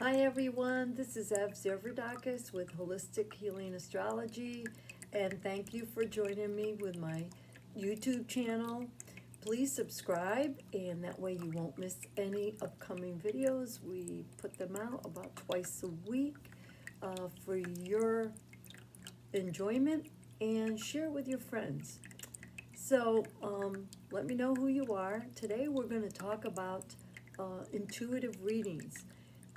Hi everyone, this is Ev Zerverdakis with Holistic Healing Astrology, and thank you for joining me with my YouTube channel. Please subscribe, and that way you won't miss any upcoming videos. We put them out about twice a week for your enjoyment, and share with your friends. So let me know who you are. Today we're going to talk about intuitive readings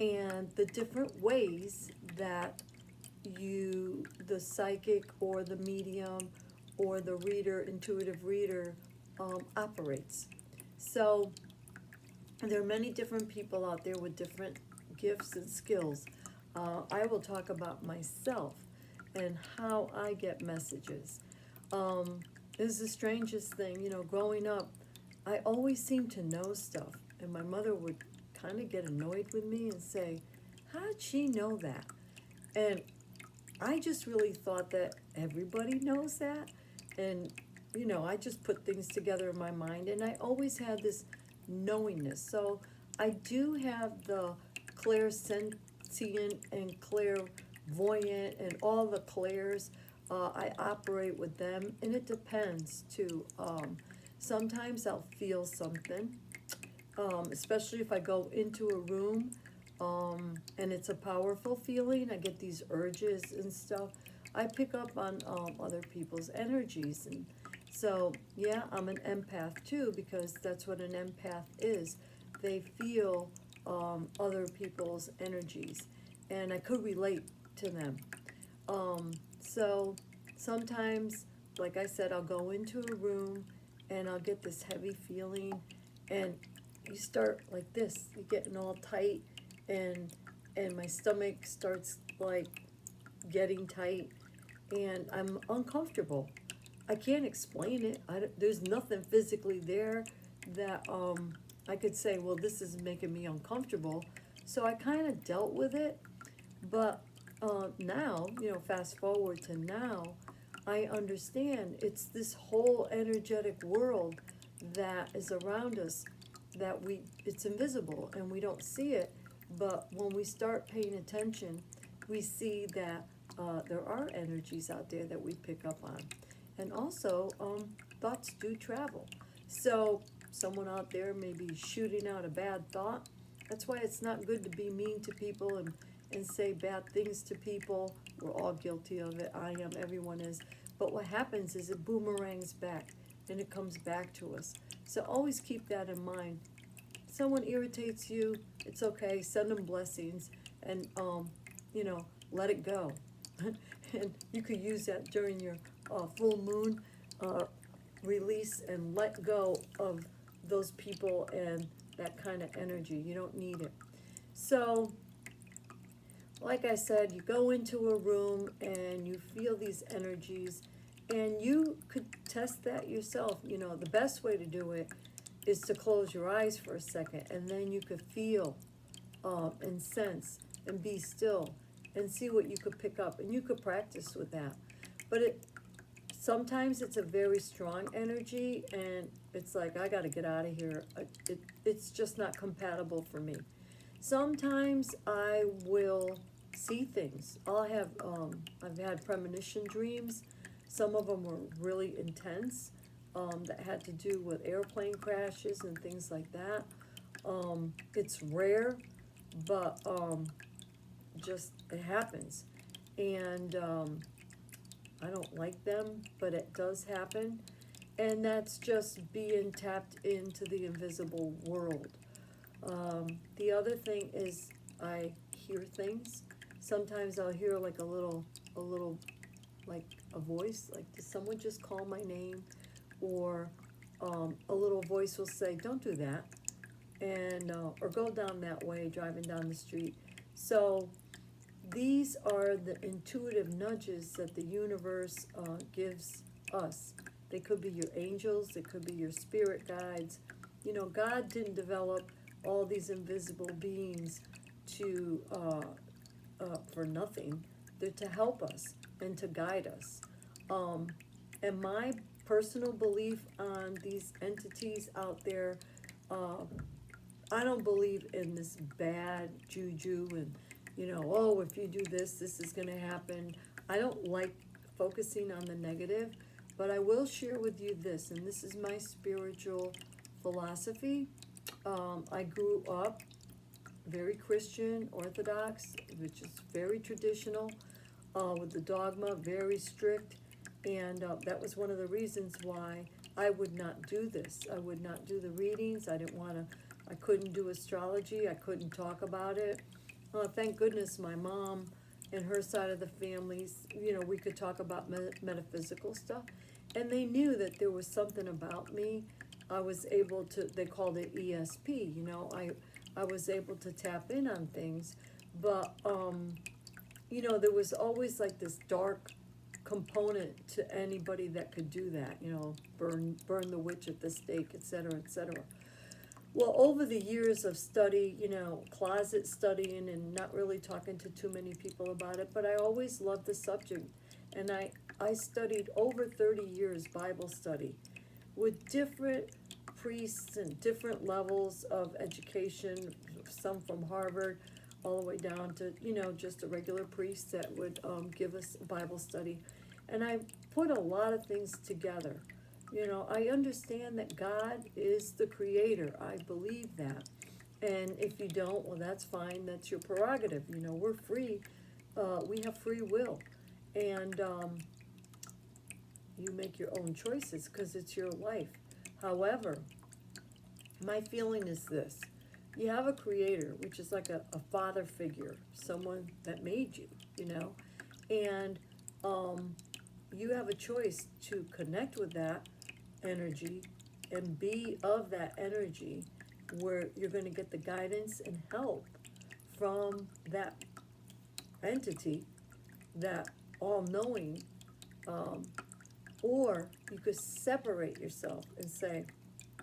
and the different ways that the psychic or the medium or the reader, intuitive reader, operates. So there are many different people out there with different gifts and skills. I will talk about myself and how I get messages. Um, this is the strangest thing, growing up, I always seemed to know stuff, and my mother would kind of get annoyed with me and say, how'd she know that? And I just really thought that everybody knows that. And, I just put things together in my mind, and I always had this knowingness. So I do have the clairsentient and clairvoyant and all the clairs. I operate with them, and it depends too. Sometimes I'll feel something, especially if I go into a room and it's a powerful feeling. I get these urges and stuff. I pick up on other people's energies. And so, yeah, I'm an empath too, because that's what an empath is. They feel other people's energies, and I could relate to them. So sometimes, like I said, I'll go into a room and I'll get this heavy feeling, and you start like this, you're getting all tight, and my stomach starts like getting tight, and I'm uncomfortable. I can't explain it. There's nothing physically there that I could say, well, this is making me uncomfortable. So I kind of dealt with it, but now, fast forward to now, I understand it's this whole energetic world that is around us, that it's invisible and we don't see it. But when we start paying attention, we see that there are energies out there that we pick up on. And also, thoughts do travel. So someone out there may be shooting out a bad thought. That's why it's not good to be mean to people and say bad things to people. We're all guilty of it. I am, everyone is. But what happens is it boomerangs back, and it comes back to us. So always keep that in mind. Someone irritates you, it's okay. Send them blessings, and let it go. And you could use that during your full moon. Release and let go of those people and that kind of energy. You don't need it. So, like I said, you go into a room and you feel these energies, and you could test that yourself. The best way to do it is to close your eyes for a second, and then you could feel and sense and be still and see what you could pick up, and you could practice with that. But sometimes it's a very strong energy, and it's like, I got to get out of here. It's just not compatible for me. Sometimes I will see things. I've had premonition dreams. Some of them were really intense, that had to do with airplane crashes and things like that. It's rare, but just it happens. And I don't like them, but it does happen. And that's just being tapped into the invisible world. The other thing is I hear things. Sometimes I'll hear like a little, like a voice, like, did someone just call my name? Or a little voice will say, don't do that, and or go down that way, driving down the street. So these are the intuitive nudges that the universe gives us. They could be your angels, they could be your spirit guides. God didn't develop all these invisible beings to for nothing. They're to help us and to guide us. Um, and my personal belief on these entities out there, uh, I don't believe in this bad juju and, oh, if you do this, this is going to happen. I don't like focusing on the negative, but I will share with you this, and this is my spiritual philosophy. I grew up very Christian, Orthodox, which is very traditional, with the dogma, very strict, and that was one of the reasons why I would not do this. I would not do the readings. I didn't want to. I couldn't do astrology. I couldn't talk about it. Thank goodness my mom and her side of the families, we could talk about metaphysical stuff, and they knew that there was something about me. I was able to. They called it ESP. I was able to tap in on things, but there was always like this dark component to anybody that could do that. Burn the witch at the stake, etc., etc. Well, over the years of study, closet studying and not really talking to too many people about it, but I always loved the subject, and I studied over 30 years Bible study with different priests and different levels of education, some from Harvard, all the way down to, just a regular priest that would give us Bible study. And I put a lot of things together. I understand that God is the creator. I believe that. And if you don't, well, that's fine. That's your prerogative. We're free. We have free will. And you make your own choices because it's your life. However, my feeling is this. You have a creator, which is like a father figure, someone that made you, and you have a choice to connect with that energy and be of that energy where you're going to get the guidance and help from that entity, that all-knowing, or you could separate yourself and say,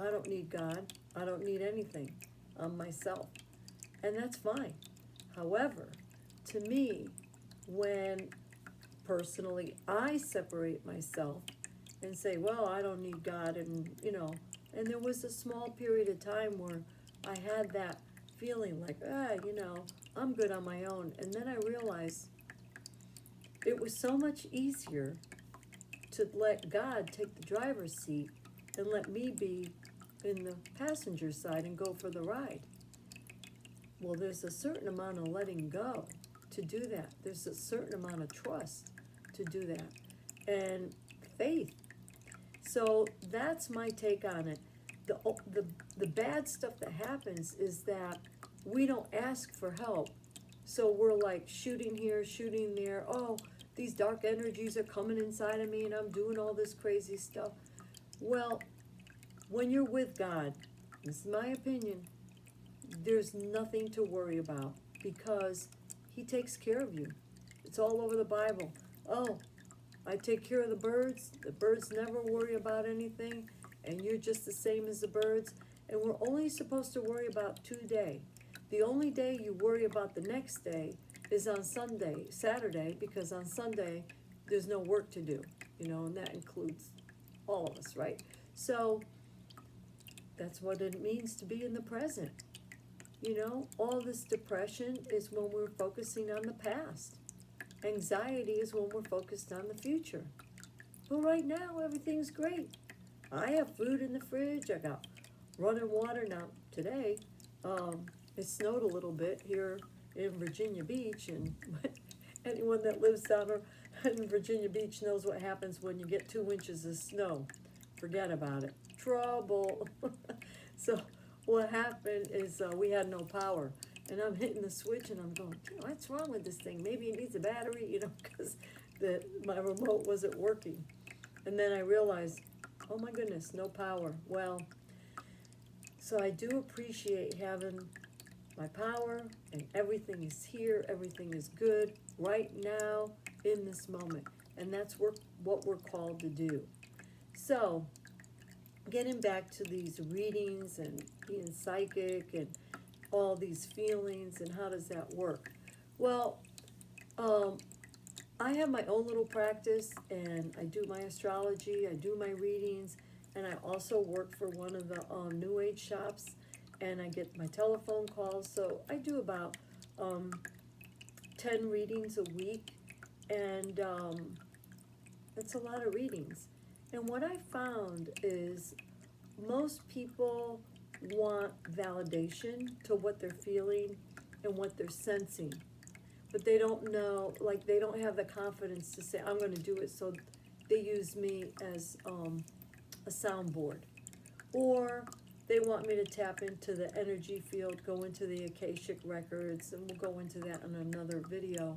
I don't need God, I don't need anything, I'm myself, and that's fine. However, to me, when personally I separate myself and say, well, I don't need God, and and there was a small period of time where I had that feeling like, I'm good on my own, and then I realized it was so much easier to let God take the driver's seat and let me be in the passenger side and go for the ride. Well, there's a certain amount of letting go to do that. There's a certain amount of trust to do that, and faith. So that's my take on it. The bad stuff that happens is that we don't ask for help. So we're like shooting here, shooting there. Oh, these dark energies are coming inside of me and I'm doing all this crazy stuff. Well, when you're with God, this is my opinion, there's nothing to worry about because He takes care of you. It's all over the Bible. Oh, I take care of the birds. The birds never worry about anything, and you're just the same as the birds. And we're only supposed to worry about 2 days. The only day you worry about the next day is on Saturday, because on Sunday there's no work to do, and that includes all of us, right? So that's what it means to be in the present. All this depression is when we're focusing on the past. Anxiety is when we're focused on the future. But right now, everything's great. I have food in the fridge. I got running water. Now, today, it snowed a little bit here in Virginia Beach, and anyone that lives down in Virginia Beach knows what happens when you get 2 inches of snow. Forget about it. Trouble. So what happened is we had no power. And I'm hitting the switch and I'm going, what's wrong with this thing? Maybe it needs a battery, because my remote wasn't working. And then I realized, oh my goodness, no power. Well, so I do appreciate having my power, and everything is here, everything is good right now in this moment. And that's what we're called to do. So, getting back to these readings and being psychic and all these feelings and how does that work? Well, I have my own little practice, and I do my astrology, I do my readings, and I also work for one of the New Age shops, and I get my telephone calls. So I do about 10 readings a week, and it's a lot of readings. And what I found is most people want validation to what they're feeling and what they're sensing, but they don't know, like they don't have the confidence to say, I'm going to do it, so they use me as a soundboard. Or they want me to tap into the energy field, go into the Akashic records, and we'll go into that in another video.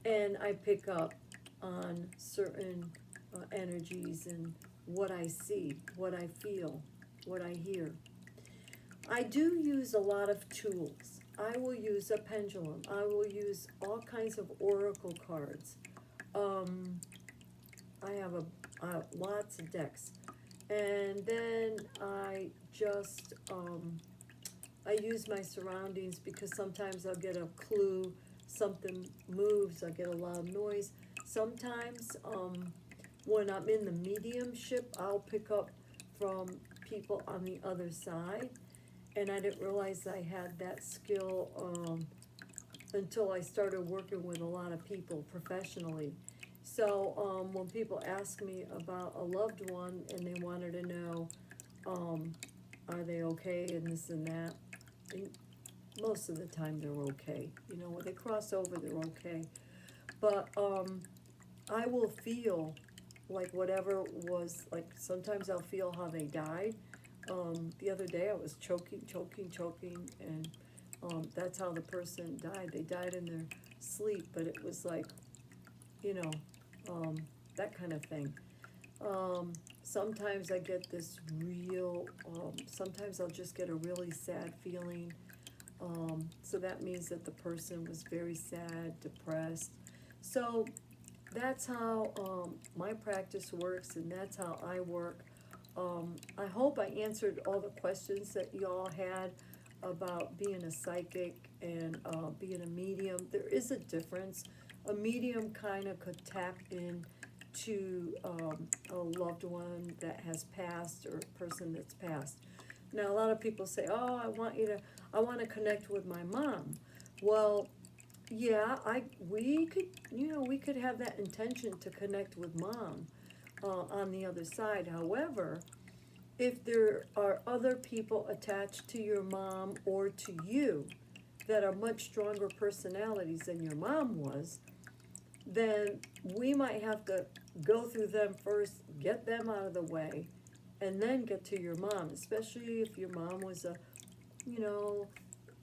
And I pick up on certain energies and what I see, what I feel, what I hear. I do use a lot of tools. I will use a pendulum. I will use all kinds of oracle cards. I have lots of decks. And then I just, I use my surroundings, because sometimes I'll get a clue, something moves, I'll get a loud noise. Sometimes when I'm in the mediumship, I'll pick up from people on the other side. And I didn't realize I had that skill until I started working with a lot of people professionally. So when people ask me about a loved one and they wanted to know, are they okay and this and that, and most of the time they're okay. You know, when they cross over, they're okay. But I will feel like whatever was, like sometimes I'll feel how they died. The other day I was choking, and that's how the person died. They died in their sleep, but it was like, you know, that kind of thing. Sometimes I get this real, sometimes I'll just get a really sad feeling. So that means that the person was very sad, depressed. So that's how my practice works, and that's how I work. I hope I answered all the questions that y'all had about being a psychic and being a medium. There is a difference. A medium kind of could tap in to a loved one that has passed, or a person that's passed. Now, a lot of people say, oh, I want to connect with my mom. Well, yeah, we could have that intention to connect with mom on the other side. However, if there are other people attached to your mom or to you that are much stronger personalities than your mom was, then we might have to go through them first, get them out of the way, and then get to your mom, especially if your mom was a, you know,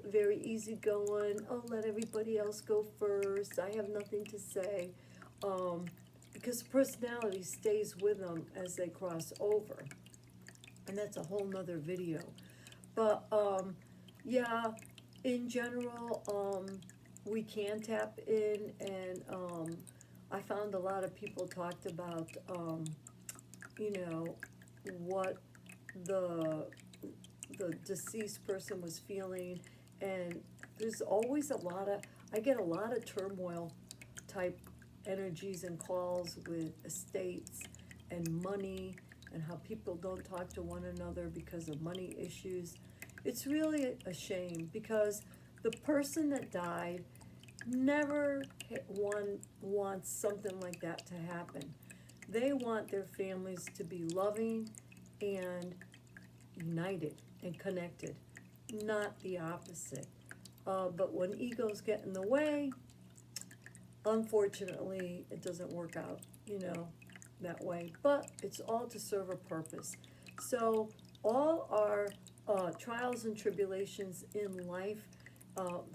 very easygoing, oh, let everybody else go first, I have nothing to say, because personality stays with them as they cross over. And that's a whole nother video. But, yeah, in general, we can tap in, and I found a lot of people talked about, you know, what the deceased person was feeling, and there's always I get a lot of turmoil type energies and calls with estates and money, and how people don't talk to one another because of money issues. It's really a shame, because the person that died never wants something like that to happen. They want their families to be loving and united and connected, not the opposite. But when egos get in the way, unfortunately, it doesn't work out, that way. But it's all to serve a purpose. So all our trials and tribulations in life,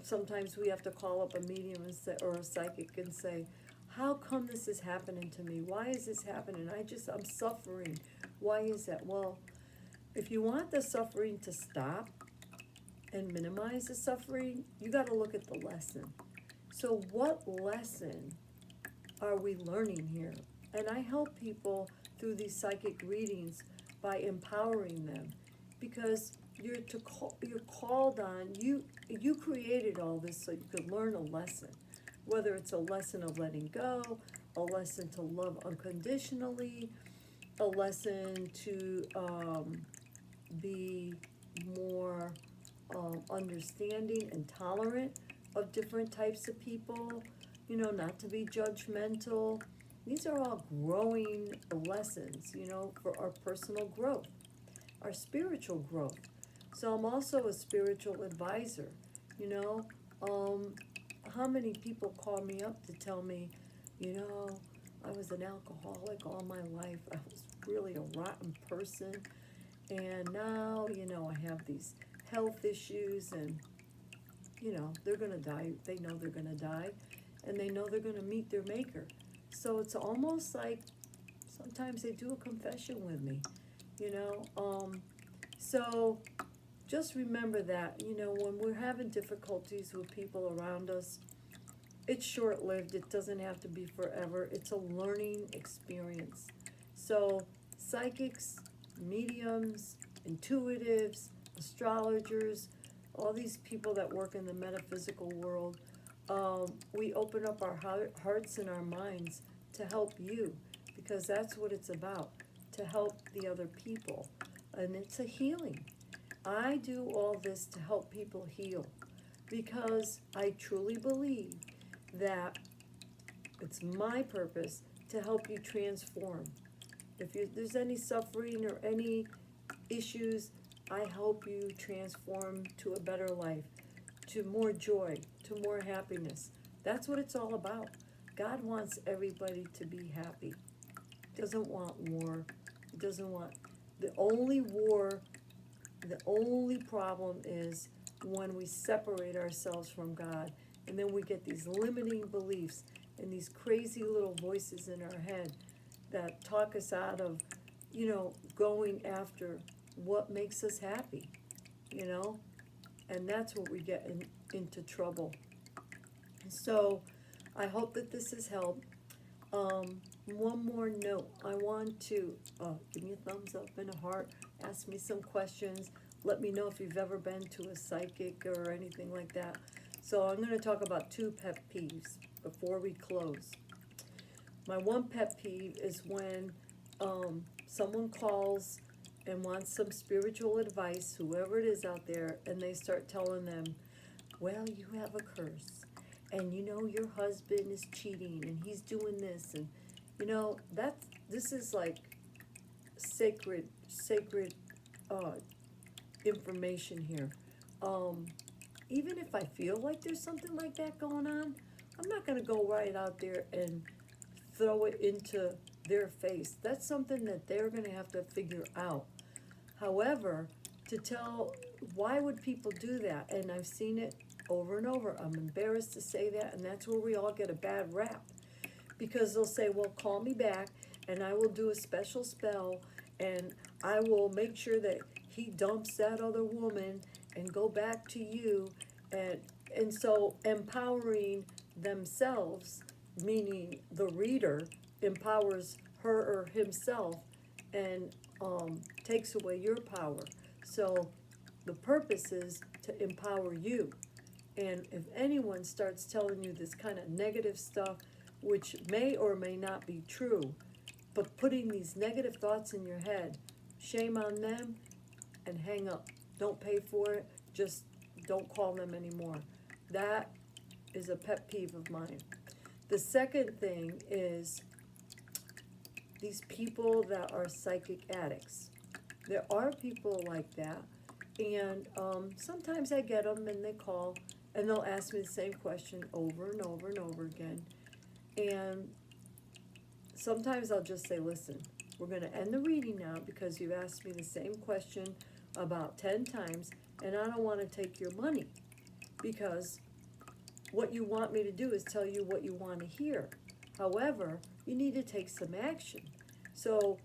sometimes we have to call up a medium and say, or a psychic, and say, how come this is happening to me? Why is this happening? I'm suffering. Why is that? Well, if you want the suffering to stop and minimize the suffering, you got to look at the lesson. So what lesson are we learning here? And I help people through these psychic readings by empowering them, because you're called on. You created all this so you could learn a lesson, whether it's a lesson of letting go, a lesson to love unconditionally, a lesson to be more understanding and tolerant of different types of people, not to be judgmental. These are all growing lessons, for our personal growth, our spiritual growth. So I'm also a spiritual advisor, you know. How many people call me up to tell me, you know, I was an alcoholic all my life. I was really a rotten person. And now, I have these health issues and, they're going to die. They know they're going to die and they know they're going to meet their maker. So it's almost like sometimes they do a confession with me, you know. So just remember that, when we're having difficulties with people around us, it's short-lived. It doesn't have to be forever. It's a learning experience. So psychics, mediums, intuitives, astrologers, all these people that work in the metaphysical world, we open up our hearts and our minds to help you, because that's what it's about, to help the other people. And it's a healing. I do all this to help people heal, because I truly believe that it's my purpose to help you transform. If there's any suffering or any issues, I help you transform to a better life, to more joy, to more happiness. That's what it's all about. God wants everybody to be happy. He doesn't want war. He doesn't want... The only war, the only problem is when we separate ourselves from God, and then we get these limiting beliefs and these crazy little voices in our head that talk us out of, going after what makes us happy, and that's where we get into trouble. So I hope that this has helped. One more note. I want to give me a thumbs up and a heart, ask me some questions, let me know if you've ever been to a psychic or anything like that. So I'm going to talk about 2 pet peeves before we close. My one pet peeve is when someone calls and wants some spiritual advice, whoever it is out there, and they start telling them, well, you have a curse, and your husband is cheating, and he's doing this, and this is like sacred information here. Even if I feel like there's something like that going on, I'm not going to go right out there and throw it into their face. That's something that they're going to have to figure out. However, why would people do that? And I've seen it over and over. I'm embarrassed to say that, and that's where we all get a bad rap. Because they'll say, well, call me back, and I will do a special spell, and I will make sure that he dumps that other woman and go back to you. And so empowering themselves, meaning the reader empowers her or himself and takes away your power. So the purpose is to empower you. And if anyone starts telling you this kind of negative stuff, which may or may not be true, but putting these negative thoughts in your head, shame on them and hang up. Don't pay for it. Just don't call them anymore. That is a pet peeve of mine. The second thing is these people that are psychic addicts. There are people like that, and sometimes I get them and they call and they'll ask me the same question over and over and over again. And sometimes I'll just say, listen, we're going to end the reading now because you've asked me the same question about 10 times, and I don't want to take your money, because what you want me to do is tell you what you want to hear. However, you need to take some action. So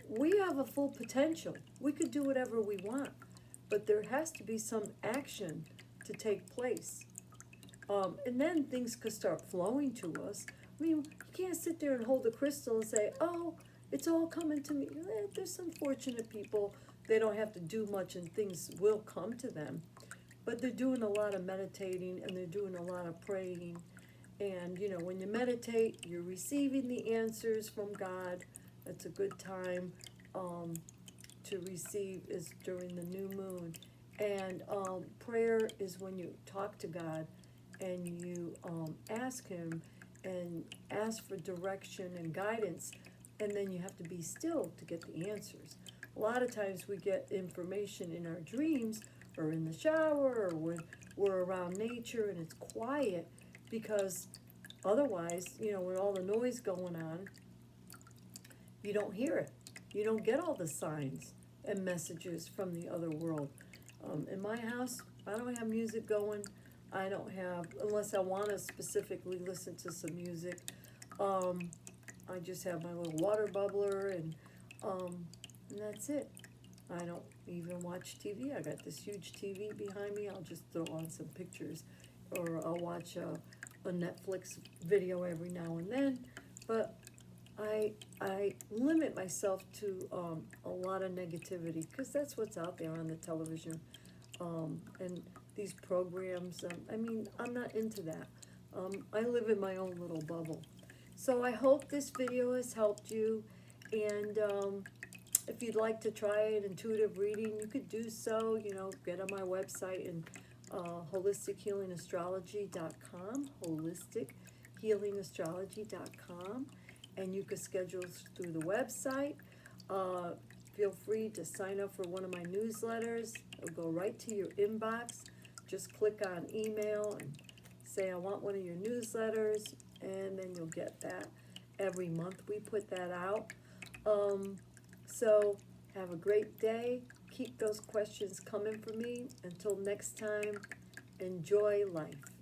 we have a full potential. We could do whatever we want, but there has to be some action to take place. And then things could start flowing to us. I mean, you can't sit there and hold the crystal and say, oh, it's all coming to me. There's some fortunate people, they don't have to do much and things will come to them. But they're doing a lot of meditating and they're doing a lot of praying. And, when you meditate, you're receiving the answers from God. That's a good time. to receive is during the new moon. And prayer is when you talk to God and you ask Him and ask for direction and guidance, and then you have to be still to get the answers. A lot of times we get information in our dreams or in the shower or when we're around nature and it's quiet, because otherwise, with all the noise going on, you don't hear it. You don't get all the signs and messages from the other world. In my house, I don't have music going. I don't have, unless I want to specifically listen to some music. I just have my little water bubbler and that's it. I don't even watch TV. I got this huge TV behind me. I'll just throw on some pictures, or I'll watch a Netflix video every now and then. But I limit myself to a lot of negativity, because that's what's out there on the television and these programs. I'm not into that. I live in my own little bubble. So I hope this video has helped you, and if you'd like to try an intuitive reading, you could do so. Get on my website and holistichealingastrology.com, holistichealingastrology.com, and you could schedule through the website. Feel free to sign up for one of my newsletters. It'll go right to your inbox. Just click on email and say, I want one of your newsletters, and then you'll get that. Every month we put that out. So have a great day. Keep those questions coming for me. Until next time, enjoy life.